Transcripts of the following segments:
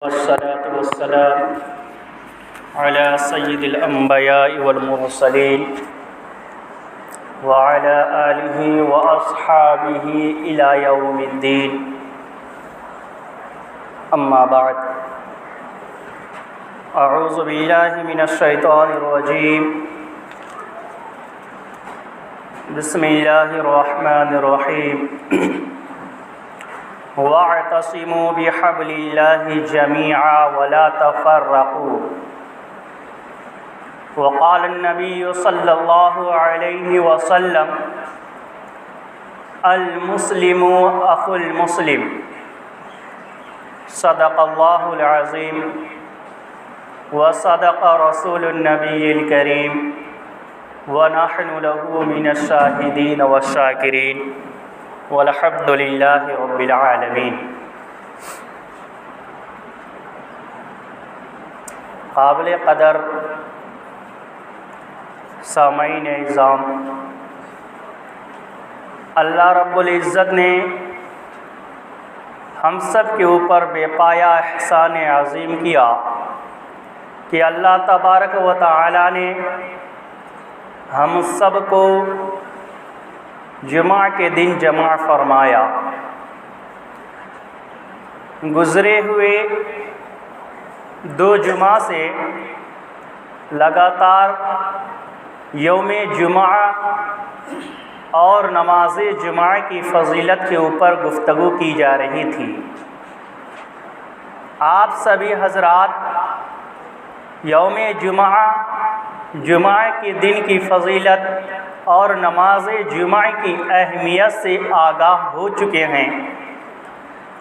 والصلاة والسلام على سيد الأنبياء والمرسلين وعلى آله وأصحابه إلى يوم الدين. أما بعد، أعوذ بالله من الشيطان الرجيم. بسم الله الرحمن الرحيم. واعتصموا بحبل الله جميعا ولا تفرقوا. وقال النبي صلى الله عليه وسلم: المسلم أخو المسلم. صدق الله العظيم وصدق رسول النبي الكريم ونحن له من الشاهدين والشاكرين والحمد للہ رب العالمین. قابل قدر سامعین اعظام، اللہ رب العزت نے ہم سب کے اوپر بے پایا احسان عظیم کیا کہ اللہ تبارک و تعالی نے ہم سب کو جمعہ کے دن جمع فرمایا. گزرے ہوئے 2 جمعہ سے لگاتار یوم جمعہ اور نماز جمعہ کی فضیلت کے اوپر گفتگو کی جا رہی تھی. آپ سبھی حضرات یوم جمعہ کے دن کی فضیلت اور نماز جمعہ کی اہمیت سے آگاہ ہو چکے ہیں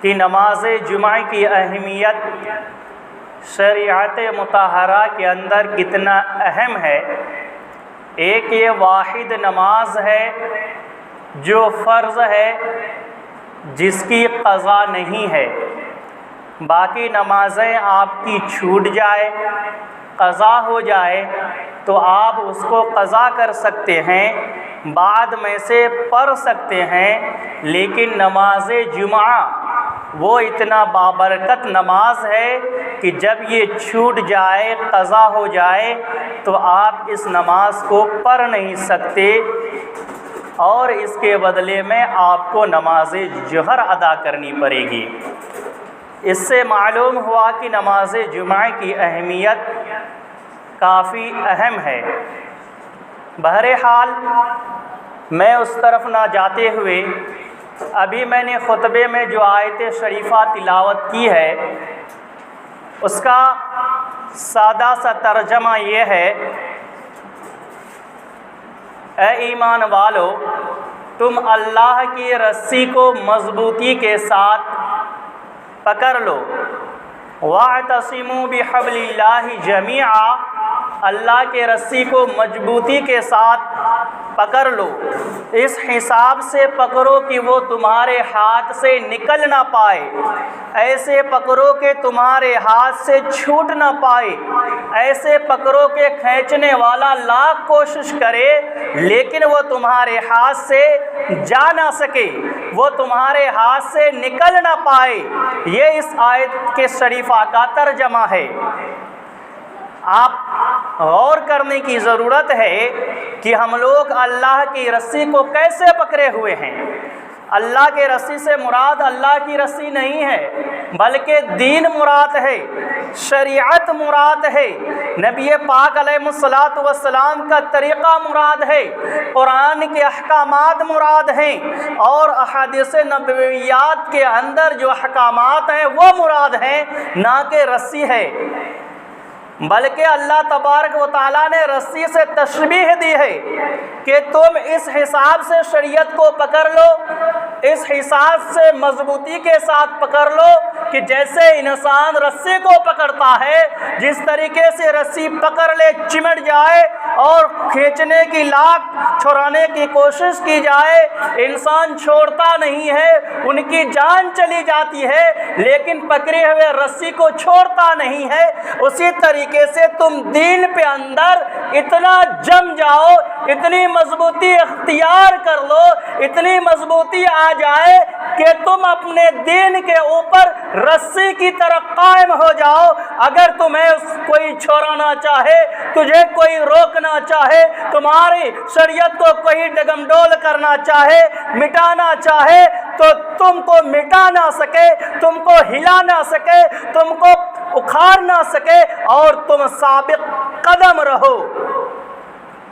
کہ نماز جمعہ کی اہمیت شریعت مطہرہ کے اندر کتنا اہم ہے. ایک یہ واحد نماز ہے جو فرض ہے، جس کی قضا نہیں ہے. باقی نمازیں آپ کی چھوٹ جائے، قضا ہو جائے تو آپ اس کو قضا کر سکتے ہیں، بعد میں سے پڑھ سکتے ہیں. لیکن نماز جمعہ وہ اتنا بابرکت نماز ہے کہ جب یہ چھوٹ جائے، قضا ہو جائے تو آپ اس نماز کو پڑھ نہیں سکتے، اور اس کے بدلے میں آپ کو نماز جوہر ادا کرنی پڑے گی. اس سے معلوم ہوا کہ نماز جمعہ کی اہمیت کافی اہم ہے. بہرحال میں اس طرف نہ جاتے ہوئے ابھی میں نے خطبے میں جو آیت شریفہ تلاوت کی ہے اس کا سادہ سا ترجمہ یہ ہے: اے ایمان والو، تم اللہ کی رسی کو مضبوطی کے ساتھ پکڑ لو. وَاعْتَصِمُوا بِحَبْلِ اللَّهِ جَمِيعًا، اللہ کے رسی کو مضبوطی کے ساتھ پکڑ لو. اس حساب سے پکڑو کہ وہ تمہارے ہاتھ سے نکل نہ پائے، ایسے پکڑو کہ تمہارے ہاتھ سے چھوٹ نہ پائے، ایسے پکڑو کہ کھینچنے والا لاکھ کوشش کرے لیکن وہ تمہارے ہاتھ سے جا نہ سکے، وہ تمہارے ہاتھ سے نکل نہ پائے. یہ اس آیت کے شریفہ کا ترجمہ ہے. آپ غور کرنے کی ضرورت ہے کہ ہم لوگ اللہ کی رسی کو کیسے پکڑے ہوئے ہیں. اللہ کے رسی سے مراد اللہ کی رسی نہیں ہے بلکہ دین مراد ہے، شریعت مراد ہے، نبی پاک علیہ الصلوۃ والسلام کا طریقہ مراد ہے، قرآن کے احکامات مراد ہیں، اور احادیث نبویات کے اندر جو احکامات ہیں وہ مراد ہیں، نہ کہ رسی ہے. بلکہ اللہ تبارک و تعالیٰ نے رسی سے تشبیہ دی ہے کہ تم اس حساب سے شریعت کو پکڑ لو، اس حساب سے مضبوطی کے ساتھ پکڑ لو کہ جیسے انسان رسی کو پکڑتا ہے، جس طریقے سے رسی پکڑ لے چمٹ جائے اور کھینچنے کی لاک چھڑانے کی کوشش کی جائے، انسان چھوڑتا نہیں ہے، ان کی جان چلی جاتی ہے لیکن پکڑے ہوئے رسی کو چھوڑتا نہیں ہے۔ اسی طریقے سے تم دین پہ اندر اتنا جم جاؤ، اتنی مضبوطی اختیار کر لو، اتنی مضبوطی آ جائے کہ تم اپنے دین کے اوپر رسی کی طرح قائم ہو جاؤ۔ اگر تمہیں کوئی چھوڑانا چاہے، تجھے کوئی روکنا چاہے، تمہاری شریعت کو کوئی ڈگم ڈول کرنا چاہے، مٹانا چاہے، تو تم کو مٹا نہ سکے، تم کو ہلا نہ سکے، تم کو اکھاڑ نہ سکے، اور تم ثابت قدم رہو۔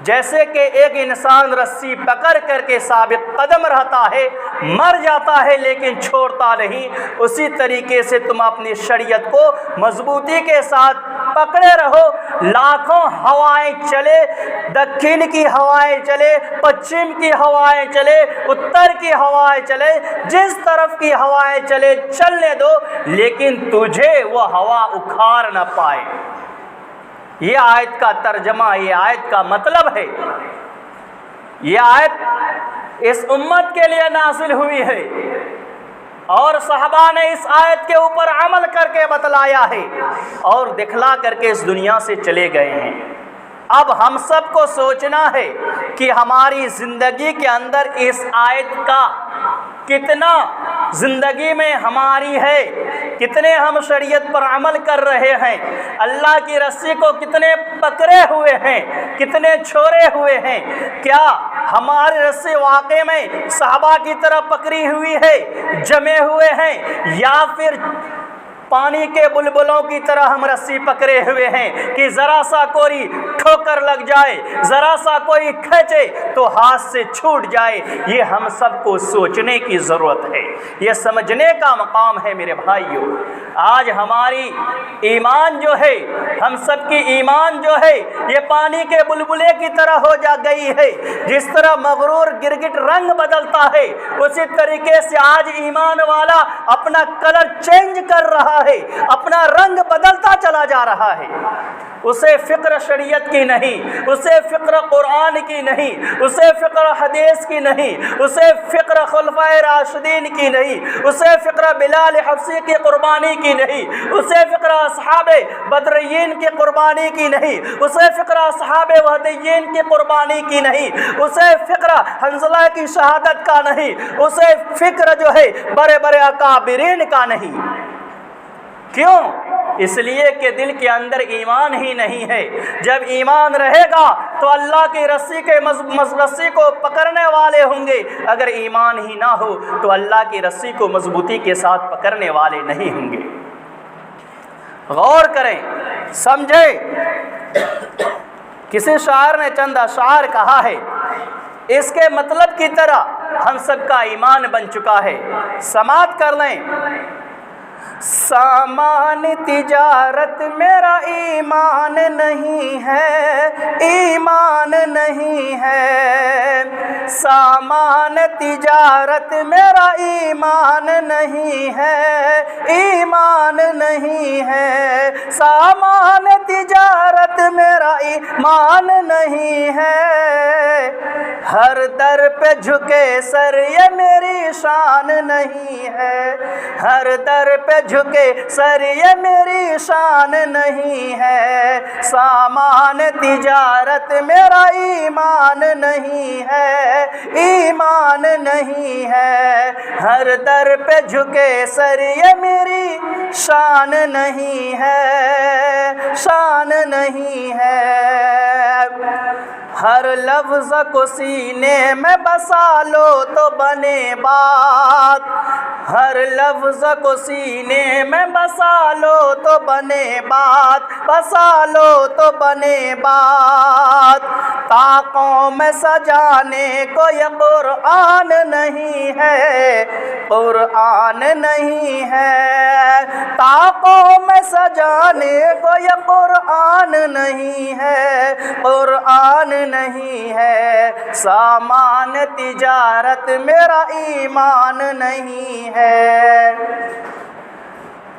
جیسے کہ ایک انسان رسی پکڑ کر کے ثابت قدم رہتا ہے، مر جاتا ہے لیکن چھوڑتا نہیں، اسی طریقے سے تم اپنی شریعت کو مضبوطی کے ساتھ پکڑے رہو۔ لاکھوں ہوائیں چلے، دکن کی ہوائیں چلے، پچھم کی ہوائیں چلے، اتر کی ہوائیں چلے، جس طرف کی ہوائیں چلے چلنے دو، لیکن تجھے وہ ہوا اکھاڑ نہ پائے۔ یہ آیت کا ترجمہ، یہ آیت کا مطلب ہے۔ یہ آیت اس امت کے لیے نازل ہوئی ہے اور صحابہ نے اس آیت کے اوپر عمل کر کے بتلایا ہے اور دکھلا کر کے اس دنیا سے چلے گئے ہیں۔ اب ہم سب کو سوچنا ہے کہ ہماری زندگی کے اندر اس آیت کا کتنا زندگی میں ہماری ہے، کتنے ہم شریعت پر عمل کر رہے ہیں، اللہ کی رسی کو کتنے پکڑے ہوئے ہیں، کتنے چھوڑے ہوئے ہیں۔ کیا ہماری رسی واقعے میں صحابہ کی طرح پکڑی ہوئی ہے، جمے ہوئے ہیں، یا پھر پانی کے بلبلوں کی طرح ہم رسی پکڑے ہوئے ہیں کہ ذرا سا کوئی ٹھوکر لگ جائے، ذرا سا کوئی کھینچے تو ہاتھ سے چھوٹ جائے؟ یہ ہم سب کو سوچنے کی ضرورت ہے، یہ سمجھنے کا مقام ہے میرے بھائیوں۔ آج ہماری ایمان جو ہے، ہم سب کی ایمان جو ہے، یہ پانی کے بلبلے کی طرح ہو جا گئی ہے۔ جس طرح مغرور گرگٹ رنگ بدلتا ہے، اسی طریقے سے آج ایمان والا اپنا کلر چینج کر رہا ہے، اپنا رنگ بدلتا چلا جا رہا ہے۔ اسے فکر شریعت کی نہیں، اسے فکر قرآن کی نہیں، اسے فکر حدیث کی نہیں، اسے فکر خلفائے راشدین کی نہیں، اسے فکر بلال حبشی کی قربانی کی نہیں، اسے فکر اصحاب بدرین کی قربانی کی نہیں، اسے فکر اصحاب وحدین کی قربانی کی نہیں، اسے فکر حنظلہ کی شہادت کا نہیں، اسے فکر جو ہے بڑے بڑے اکابرین کا نہیں۔ کیوں؟ اس لیے کہ دل کے اندر ایمان ہی نہیں ہے۔ جب ایمان رہے گا تو اللہ کی رسی کو پکڑنے والے ہوں گے، اگر ایمان ہی نہ ہو تو اللہ کی رسی کو مضبوطی کے ساتھ پکڑنے والے نہیں ہوں گے۔ غور کریں، سمجھیں۔ کسی شاعر نے چند اشعار کہا ہے، اس کے مطلب کی طرح ہم سب کا ایمان بن چکا ہے، سماعت کر لیں۔ سامان تجارت میرا ایمان نہیں ہے، ایمان نہیں ہے۔ سامان تجارت میرا ایمان نہیں ہے، ایمان نہیں ہے۔ سامان تجارت میرا ایمان نہیں ہے۔ ہر در پہ جھکے سر یہ میری شان نہیں ہے، ہر در پہ جھکے سر یہ میری شان نہیں ہے۔ سامان تجارت میرا ایمان نہیں ہے، ایمان نہیں ہے۔ ہر در پہ جھکے سر یہ میری شان نہیں ہے، شان نہیں ہے۔ ہر لفظ کو سینے میں بسا لو تو بنے بات، ہر لفظ کو سینے میں بسا لو تو بنے بات، بسا لو تو بنے بات۔ طاقوں میں سجانے کو یہ قرآن نہیں ہے، قرآن نہیں ہے۔ طاقوں میں سجانے کو یہ قرآن نہیں ہے، قرآن نہیں ہے۔ سامان تجارت میرا ایمان نہیں ہے۔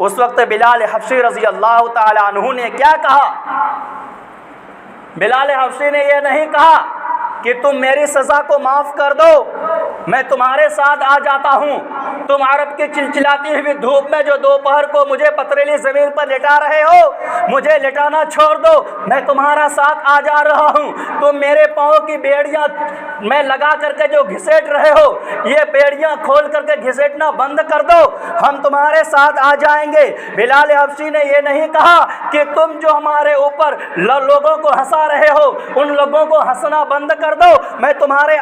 اس وقت بلال حبشی رضی اللہ تعالی عنہ نے کیا کہا؟ بلال حبشی نے یہ نہیں کہا کہ تم میری سزا کو معاف کر دو، میں تمہارے ساتھ آ جاتا ہوں، تم عرب کی چلچلاتی ہوئی دھوپ میں جو دوپہر کو مجھے پتریلی زمین پر لٹا رہے ہو، مجھے لٹانا چھوڑ دو، میں تمہارا ساتھ آ جا رہا ہوں، تم میرے پاؤں کی بیڑیاں میں لگا کر کے جو گھسیٹ رہے ہو، یہ بیڑیاں کھول کر کے گھسیٹنا بند کر دو، ہم تمہارے ساتھ آ جائیں گے۔ بلال حبشی نے یہ نہیں کہا کہ تم جو ہمارے اوپر لوگوں کو ہنسا رہے ہو ان لوگوں کو ہنسنا بند کر دو، میں تمہارے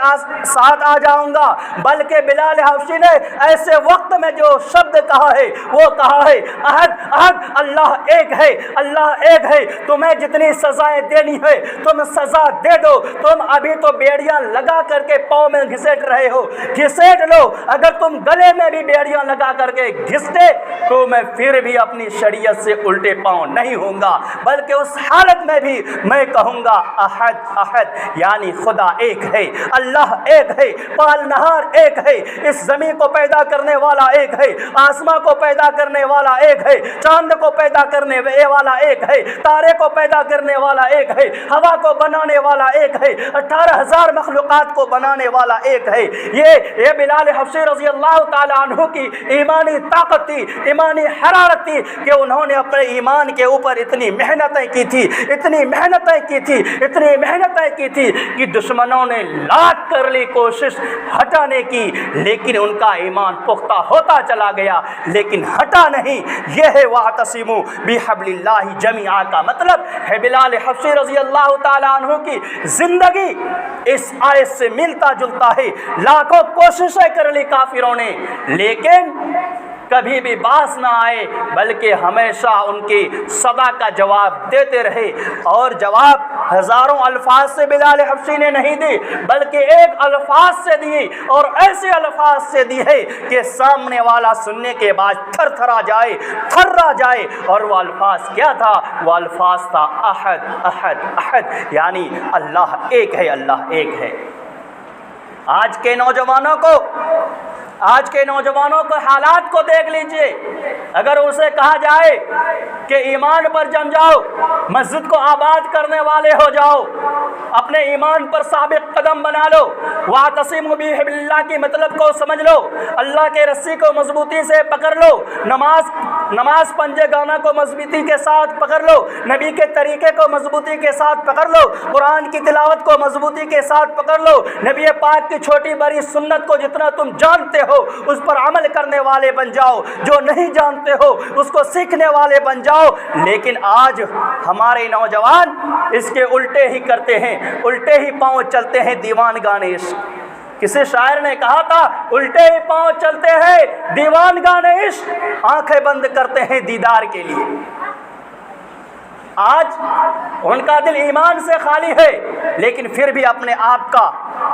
ساتھ آ جاؤں گا، بلکہ بلال حبشی نے ایسے وقت میں جو شبد کہا ہے وہ کہا ہے احد احد، اللہ ایک ہے، اللہ ایک ہے، تمہیں جتنی سزائیں دینی ہے تم سزا دے دو، تم ابھی تو بیڑیاں لگا کر کے پاؤں میں گھسیٹ رہے ہو، گھسیٹ لو، اگر تم گلے میں بھی بیڑیاں لگا کر کے گھستے تو میں پھر بھی اپنی شریعت سے الٹے پاؤں نہیں ہوں گا، بلکہ اس حالت میں بھی میں کہوں گا احد احد، یعنی خدا ایک ہے، اللہ ایک ہے، پالنہار ایک ہے، اس زمین کو پیدا کرنے والا ایک ہے، آسمان کو پیدا کرنے والا ایک ہے، چاند کو پیدا کرنے والا ایک ہے، تارے کو پیدا کرنے والا ایک ہے، ہوا کو بنانے والا ایک ہے، 18,000 مخلوقات کو بنانے والا ایک ہے۔ یہ بلال حبشی رضی اللہ تعالی عنہ کی ایمانی طاقت تھی، ایمانی حرارت تھی کہ انہوں نے اپنے ایمان کے اوپر اتنی محنتیں کی تھی، اتنی محنتیں کی تھی، اتنی محنتیں کی تھی کہ دشمنوں نے لاکھ کر لی کوشش ہٹانے کی، لیکن ان کا ایمان پختہ ہوتا چلا گیا لیکن ہٹا نہیں۔ یہ ہے وَاعْتَصِمُوا بِحَبْلِ اللَّهِ جَمِيعًا کا مطلب ہے بلال حبشی رضی اللہ تعالی عنہ کی زندگی اس آیت سے ملتا جلتا ہے۔ لاکھوں کوششیں کر لی کافروں نے لیکن کبھی بھی باس نہ آئے، بلکہ ہمیشہ ان کی صدا کا جواب دیتے رہے، اور جواب ہزاروں الفاظ سے بلال حبشی نے نہیں دی بلکہ ایک الفاظ سے دی، اور ایسے الفاظ سے دی ہے کہ سامنے والا سننے کے بعد تھر تھرا جائے، تھرا جائے، اور وہ الفاظ کیا تھا؟ وہ الفاظ تھا احد احد احد، یعنی اللہ ایک ہے، اللہ ایک ہے۔ آج کے نوجوانوں کو حالات کو دیکھ لیجئے، اگر اسے کہا جائے کہ ایمان پر جم جاؤ، مسجد کو آباد کرنے والے ہو جاؤ، اپنے ایمان پر ثابت قدم بنا لو، وَاعْتَصِمُوا بِحَبْلِ اللَّهِ کی مطلب کو سمجھ لو، اللہ کے رسی کو مضبوطی سے پکڑ لو، نماز پنجے گانا کو مضبوطی کے ساتھ پکڑ لو، نبی کے طریقے کو مضبوطی کے ساتھ پکڑ لو، قرآن کی تلاوت کو مضبوطی کے ساتھ پکڑ لو، نبی پاک کی چھوٹی بڑی سنت کو جتنا تم جانتے ہو اس پر عمل کرنے والے بن جاؤ، جو نہیں جانتے ہو اس کو سیکھنے والے بن جاؤ۔ لیکن آج ہمارے نوجوان اس کے الٹے ہی کرتے ہیں، الٹے ہی پاؤں چلتے ہیں دیوان گانے عشق۔ کسی شاعر نے کہا تھا الٹے ہی پاؤں چلتے ہیں دیوان گانے عشق، آنکھیں بند کرتے ہیں دیدار کے لیے۔ آج ان کا دل ایمان سے خالی ہے لیکن پھر بھی اپنے آپ کا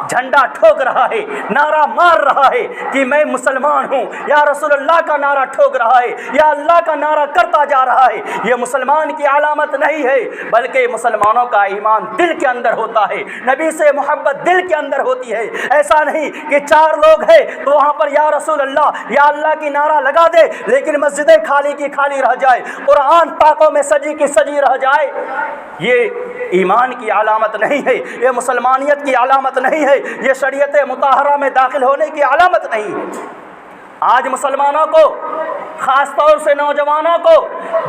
جھنڈا ٹھوک رہا ہے، نعرہ مار رہا ہے کہ میں مسلمان ہوں، یا رسول اللہ کا نعرہ ٹھوک رہا ہے، یا اللہ کا نعرہ کرتا جا رہا ہے۔ یہ مسلمان کی علامت نہیں ہے بلکہ مسلمانوں کا ایمان دل کے اندر ہوتا ہے، نبی سے محبت دل کے اندر ہوتی ہے۔ ایسا نہیں کہ 4 لوگ ہیں تو وہاں پر یا رسول اللہ یا اللہ کی نعرہ لگا دے لیکن مسجدیں خالی کی خالی رہ جائے، قرآن پاکوں میں سجی کی سجی رہ جائے۔ یہ ایمان کی علامت نہیں ہے، یہ مسلمانیت کی علامت نہیں ہے، یہ شریعت مطہرہ میں داخل ہونے کی علامت نہیں ہے۔ آج مسلمانوں کو، خاص طور سے نوجوانوں کو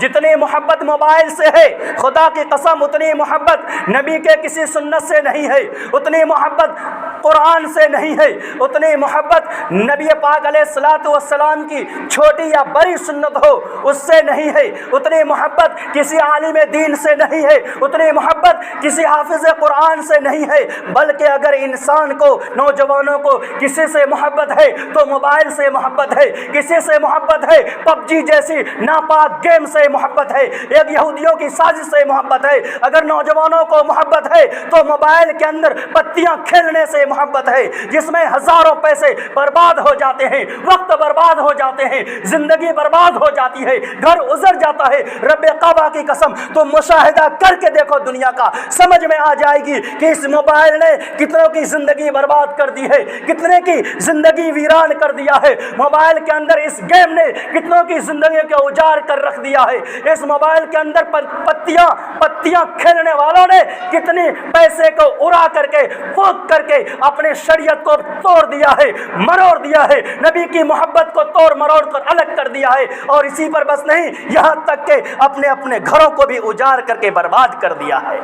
جتنی محبت موبائل سے ہے، خدا کی قسم اتنی محبت نبی کے کسی سنت سے نہیں ہے، اتنی محبت قرآن سے نہیں ہے، اتنی محبت نبی پاک علیہ الصلوۃ والسلام کی چھوٹی یا بڑی سنت ہو اس سے نہیں ہے، اتنی محبت کسی عالم دین سے نہیں ہے، اتنی محبت کسی حافظ قرآن سے نہیں ہے، بلکہ اگر انسان کو، نوجوانوں کو کسی سے محبت ہے تو موبائل سے محبت ہے، کسی سے محبت ہے پب جی جیسی ناپاک گیم سے محبت ہے، ایک یہودیوں کی سازش سے محبت ہے۔ اگر نوجوانوں کو محبت ہے تو موبائل کے اندر پتیاں کھیلنے سے محبت ہے, جس میں ہزاروں پیسے برباد ہو جاتے ہیں, وقت برباد ہو جاتے ہیں, زندگی برباد ہو جاتی ہے, گھر اجڑ جاتا ہے. رب کعبہ کی قسم تم مشاہدہ کر کے دیکھو دنیا کا, سمجھ میں آ جائے گی کہ اس موبائل نے کتنوں کی زندگی برباد کر دی ہے, کتنے کی زندگی ویران کر دیا ہے. موبائل کے اندر اس گیم نے کتنوں کی زندگی کو اجاڑ کر رکھ دیا ہے. اس موبائل کے اندر پتیاں کھیلنے والوں نے کتنے پیسے کو اڑا کر کے پھونک کر کے اپنے شریعت کو توڑ دیا ہے, مروڑ دیا ہے, نبی کی محبت کو توڑ مروڑ کر الگ کر دیا ہے. اور اسی پر بس نہیں, یہاں تک کہ اپنے گھروں کو بھی اجاڑ کر کے برباد کر دیا ہے.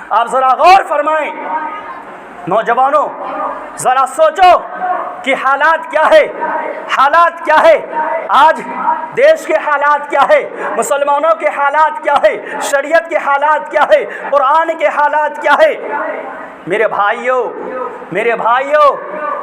آپ ذرا غور فرمائیں نوجوانوں, ذرا سوچو کہ حالات کیا ہے, حالات کیا ہے. آج دیش کے حالات کیا ہے, مسلمانوں کے حالات کیا ہے, شریعت کے حالات کیا ہے, قرآن کے حالات کیا ہے. میرے بھائیوں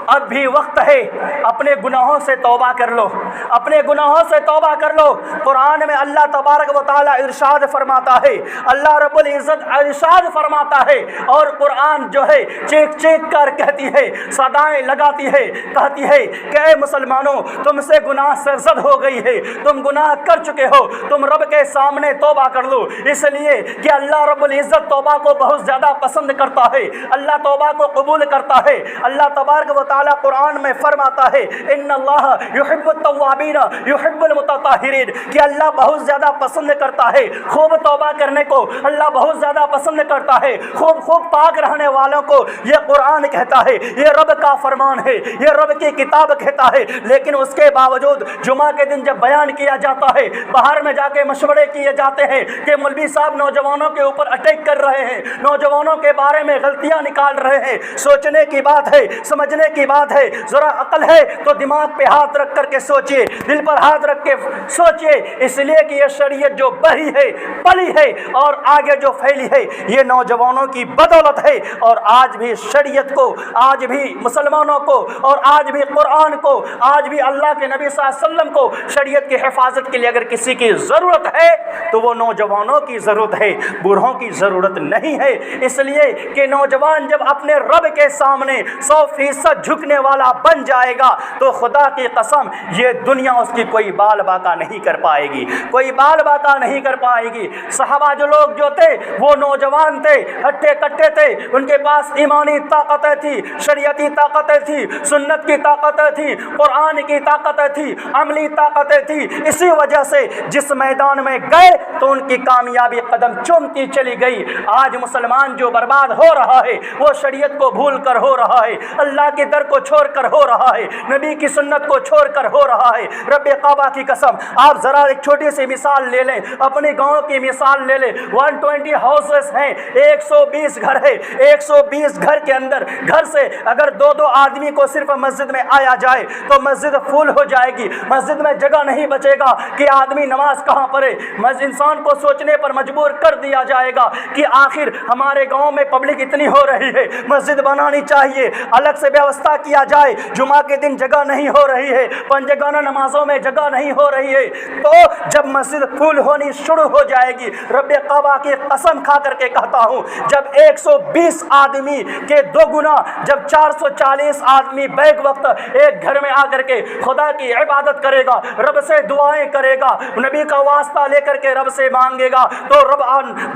اب بھی وقت ہے, اپنے گناہوں سے توبہ کر لو, اپنے گناہوں سے توبہ کر لو. قرآن میں اللہ تبارک و تعالی ارشاد فرماتا ہے, اللہ رب العزت ارشاد فرماتا ہے, اور قرآن جو ہے چیخ چیخ کر کہتی ہے, صدائیں لگاتی ہے, کہتی ہے کہ اے مسلمانوں تم سے گناہ سرزد ہو گئی ہے, تم گناہ کر چکے ہو, تم رب کے سامنے توبہ کر لو. اس لیے کہ اللہ رب العزت توبہ کو بہت زیادہ پسند کرتا ہے, اللہ توبہ کو قبول کرتا ہے. اللہ تبارک و تعالی قرآن میں فرماتا ہے ان اللہ یحب التوابین یحب المتطہرین, کہ اللہ بہت زیادہ پسند کرتا ہے خوب توبہ کرنے کو, اللہ بہت زیادہ پسند کرتا ہے خوب پاک رہنے والوں کو. یہ قرآن کہتا ہے, یہ رب کا فرمان ہے, یہ رب کی کتاب کہتا ہے. لیکن اس کے باوجود جمعہ کے دن جب بیان کیا جاتا ہے, باہر میں جا کے مشورے کیے جاتے ہیں کہ مولوی صاحب نوجوانوں کے اوپر اٹیک کر رہے ہیں, نوجوانوں کے بارے میں غلطیاں نکال رہے ہیں. سوچنے کی بات ہے, سمجھنے کی بات ہے. ذرا عقل ہے تو دماغ پہ ہاتھ رکھ کر کے سوچئے, دل پر ہاتھ رکھ کے سوچئے. اس لیے کہ یہ شریعت جو بڑھی ہے, پلی ہے اور آگے جو پھیلی ہے, یہ نوجوانوں کی بدولت ہے. اور آج بھی شریعت کو, آج بھی مسلمانوں کو, اور آج بھی قرآن کو, آج بھی اللہ کے نبی صلی اللہ علیہ وسلم کو شریعت کی حفاظت کے لیے اگر کسی کی ضرورت ہے تو وہ نوجوانوں کی ضرورت ہے, بوڑھوں کی ضرورت نہیں ہے. اس لیے کہ نوجوان جب اپنے رب کے سامنے 100% جھکنے والا بن جائے گا تو خدا کی قسم یہ دنیا اس کی کوئی بال باقا نہیں کر پائے گی, کوئی بال باقا نہیں کر پائے گی. صحابہ جو لوگ جو تھے وہ نوجوان تھے, ہٹے کٹے تھے, ان کے پاس ایمانی طاقتیں تھی, شریعتی طاقتیں تھی, سنت کی طاقتیں تھی, قرآن کی طاقتیں تھی, عملی طاقتیں تھی. اسی وجہ سے جس میدان میں گئے تو ان کی کامیابی قدم چومتی چلی گئی. آج مسلمان جو برباد ہو رہا ہے وہ شریعت کو بھول کر ہو رہا ہے, اللہ کے در کو چھوڑ کر ہو رہا ہے, نبی کی سنت کو چھوڑ کر ہو رہا ہے. رب کعبہ کی قسم آپ ذرا ایک چھوٹی سی مثال لے لیں, اپنے گاؤں کی مثال لے لیں. 120 ہاؤسز ہیں, 120 گھر ہے, 120 گھر کے اندر گھر سے اگر دو آدمی کو صرف مسجد میں آیا جائے تو مسجد فل ہو جائے گی, مسجد میں جگہ نہیں بچے گا کہ آدمی نماز کہاں پڑھے. انسان کو سوچنے پر مجبور کر دیا جائے گا کہ آخر ہمارے گاؤں میں پبلک اتنی ہو رہی ہے, مسجد بنانی چاہیے, الگ سے ویوستھا کیا جائے. جمعہ کے دن جگہ نہیں ہو رہی ہے, پنجگانہ نمازوں میں جگہ نہیں ہو رہی ہے, تو جب مسجد فل ہونی شروع ہو جائے گی, رب کعبہ کی قسم کھا کر کے کہتا ہوں, جب 120 آدمی کے 2 گنا, جب 440 آدمی بیک وقت ایک گھر میں آ کر کے خدا کی عبادت کرے گا, رب سے دعائیں کرے گا, نبی کا واسطہ لے کر کے رب سے مانگے گا, تو رب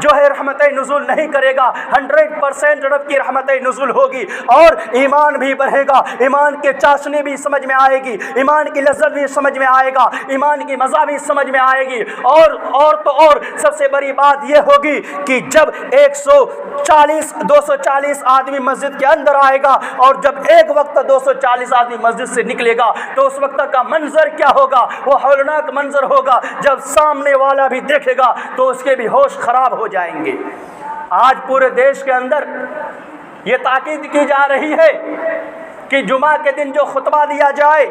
جو ہے رحمت نزول نہیں کرے گا, 100% رب کی رحمت نزول ہوگی. اور ایمان بھی بڑھے گا, ایمان کے چاشنی بھی سمجھ میں آئے گی, ایمان کی لذت بھی سمجھ میں آئے گا, ایمان کی مزہ بھی سمجھ میں آئے گی. اور سب سے بڑی بات یہ ہوگی کہ جب 240 آدمی مسجد کے اندر آئے گا اور جب ایک وقت 240 آدمی مسجد سے نکلے گا تو اس وقت کا منظر کیا ہوگا, وہ ہولناک منظر ہوگا. جب سامنے والا بھی دیکھے گا تو اس کے بھی ہوش خراب ہو جائیں گے. آج پورے دیش کے اندر یہ تاکید کی جا رہی ہے کہ جمعہ کے دن جو خطبہ دیا جائے،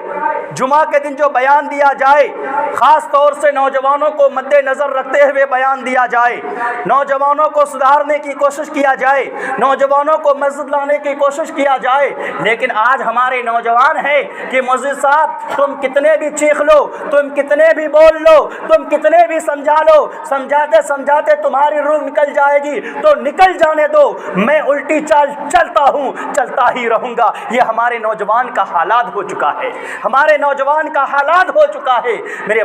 جمعہ کے دن جو بیان دیا جائے، خاص طور سے نوجوانوں کو مد نظر رکھتے ہوئے بیان دیا جائے، نوجوانوں کو سدھارنے کی کوشش کیا جائے، نوجوانوں کو مسجد لانے کی کوشش کیا جائے۔ لیکن آج ہمارے نوجوان ہیں کہ مسجد صاحب تم کتنے بھی چیخ لو، تم کتنے بھی بول لو، تم کتنے بھی سمجھا لو، سمجھاتے سمجھاتے تمہاری روح نکل جائے گی تو نکل جانے دو، میں الٹی چال چلتا ہوں، چلتا ہی رہوں گا۔ یہ ہمارے نوجوان کا حالات ہو چکا ہے، ہمارے نوجوان کا حالات ہو چکا ہے۔ میرے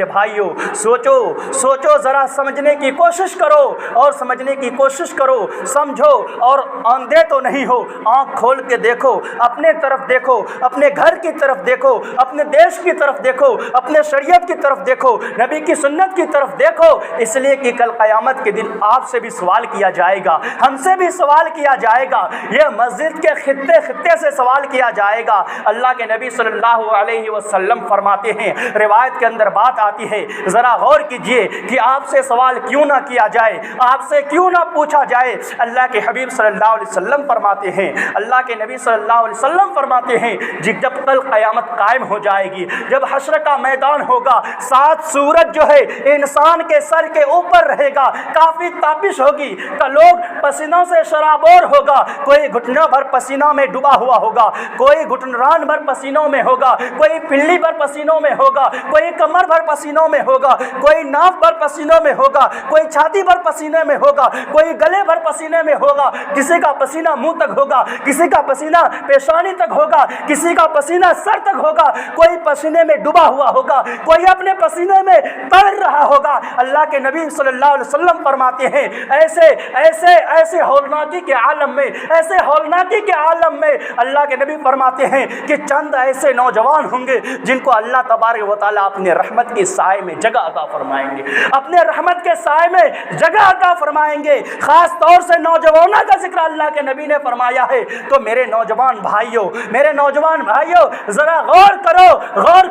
بھائیوں سوچو سوچو، ذرا سمجھنے کی کوشش کرو اور سمجھنے کی کوشش کرو، سمجھو اور اندھے تو نہیں ہو، آنکھ کھول کے دیکھو، اپنے طرف دیکھو، اپنے گھر کی طرف دیکھو، اپنے دیش کی طرف دیکھو، اپنے شریعت کی طرف دیکھو، نبی کی سنت کی طرف دیکھو، اس لیے کہ کل قیامت کے دن آپ سے بھی سوال کیا جائے گا، ہم سے بھی سوال کیا جائے گا، یہ مسجد کے خطے خطے سے سوال کیا جائے گا۔ اللہ کے نبی صلی اللہ علیہ وسلم فرماتے ہیں، روایت کے اندر بات آتی ہے، ذرا غور کیجئے کہ آپ سے سوال کیوں نہ کیا جائے، آپ سے کیوں نہ پوچھا جائے۔ اللہ کے حبیب صلی اللہ علیہ وسلم فرماتے ہیں، اللہ کے نبی صلی اللہ علیہ وسلم فرماتے ہیں، جب کل قیامت قائم ہو جائے گی، جب حشر کا میدان ہوگا، 7 سورج جو ہے انسان کے سر کے اوپر رہے گا، کافی تابش ہوگی، تو لوگ پسینوں سے شرابور ہوگا، کوئی گھٹنوں بھر پسینہ میں ڈوبا ہوا ہوگا، کوئی گھٹنران بھر پسینوں میں ہوگا، کوئی پلی بھر پسینوں میں ہوگا، کوئی کمر بھر پسینوں میں ہوگا، کوئی ناف بھر پسینوں میں ہوگا، کوئی چھاتی بھر پسینے میں ہوگا، کوئی گلے بھر پسینے میں ہوگا، کسی کا پسینہ منہ تک ہوگا، کسی کا پسینہ پیشانی تک ہوگا، کسی کا پسینہ سر تک ہوگا، کوئی پسینے میں ڈوبا ہوا ہوگا، کوئی اپنے پسینے میں تیر رہا ہوگا۔ اللہ کے نبی صلی اللہ علیہ وسلم فرماتے ہیں، ایسے ہولناکی کے عالم میں، ایسے ہولناکی کے عالم میں اللہ کے نبی فرماتے ہیں کہ چند ایسے نوجوان ہوں گے جن کو اللہ تبارک و تعالیٰ اپنے رحمت کے سائے میں جگہ عطا فرمائیں گے، اپنے رحمت کے سائے میں جگہ عطا فرمائیں گے۔ خاص طور سے نوجوانوں کا ذکر اللہ کے نبی نے فرمایا ہے۔ تو میرے نوجوان بھائیوں ذرا غور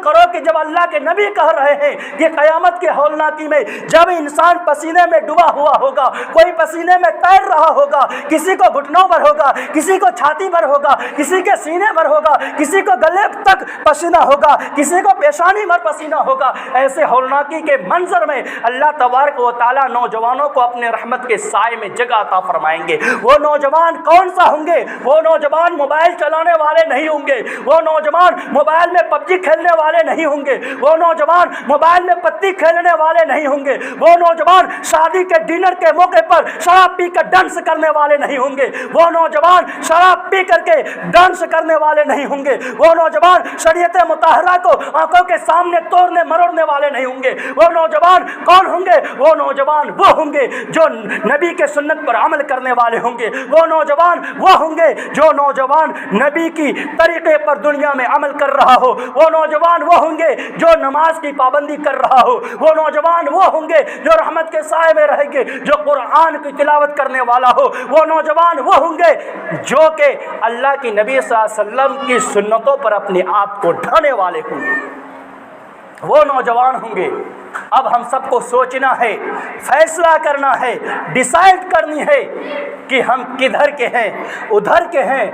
کرو کہ جب اللہ کے نبی کہہ رہے ہیں کہ قیامت کے ہولناکی میں جب انسان پسینے میں ڈوبا ہوا ہوگا، کوئی پسینے میں تیر رہا ہوگا، کسی کو گھٹنوں پر ہوگا، کسی کو چھاتی پر ہوگا، کسی کے سینے پر ہوگا، کسی کو گلے تک پسینہ ہوگا، کسی کو پیشانی پر پسینہ ہوگا، ایسے ہولناکی کے منظر میں اللہ تبارک و تعالیٰ نوجوانوں کو اپنے رحمت کے سائے میں جگہ عطا فرمائیں گے۔ وہ نوجوان کون سا ہوں گے؟ وہ نوجوان موبائل چلانے والے نہیں ہوں گے، وہ نوجوان موبائل میں پبجی کھیلنے والے نہیں ہوں گے، وہ نوجوان موبائل میں پتی کھیلنے والے نہیں ہوں گے، وہ نوجوان شادی کے ڈنر کے موقع پر شراب پی کر ڈانس کرنے والے نہیں ہوں گے، وہ نوجوان شراب پی کر کے ڈانس کرنے والے نہیں ہوں گے، وہ نوجوان شریعت مطہرہ کو آنکھوں کے سامنے توڑنے مروڑنے والے نہیں ہوں گے۔ وہ نوجوان کون ہوں گے؟ وہ نوجوان وہ ہوں گے جو نبی کے سنت پر عمل کرنے والے ہوں گے، وہ نوجوان وہ ہوں گے جو نوجوان نبی کی طریقے پر دنیا میں عمل کر رہا ہو، وہ نوجوان وہ ہوں گے جو نماز کی پابندی کر رہا ہو، وہ نوجوان وہ ہوں گے جو رحمت کے سائے میں رہیں گے، جو قرآن کی تلاوت کرنے والا ہو، وہ نوجوان وہ ہوں گے جو کہ اللہ کی نبی صلی اللہ علیہ وسلم کی سنتوں پر اپنے آپ کو ڈھانے والے ہوں گے، وہ نوجوان ہوں گے۔ اب ہم سب کو سوچنا ہے، فیصلہ کرنا ہے، ڈیسائیڈ کرنی ہے کہ ہم کدھر کے ہیں، ادھر کے ہیں،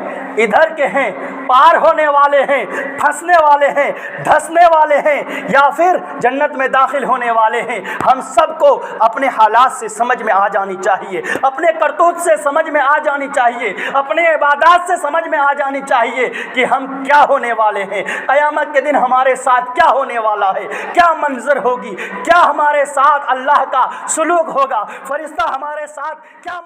ادھر کے ہیں، پار ہونے والے ہیں، پھنسنے والے ہیں، دھسنے والے ہیں، یا پھر جنت میں داخل ہونے والے ہیں۔ ہم سب کو اپنے حالات سے سمجھ میں آ جانی چاہیے، اپنے کرتوت سے سمجھ میں آ جانی چاہیے، اپنے عبادات سے سمجھ میں آ جانی چاہیے کہ ہم کیا ہونے والے ہیں، قیامت کے دن ہمارے ساتھ کیا ہونے والا ہے، کیا منظر ہوگی، کیا ہمارے ساتھ اللہ کا سلوک ہوگا، فرشتہ ہمارے ساتھ کیا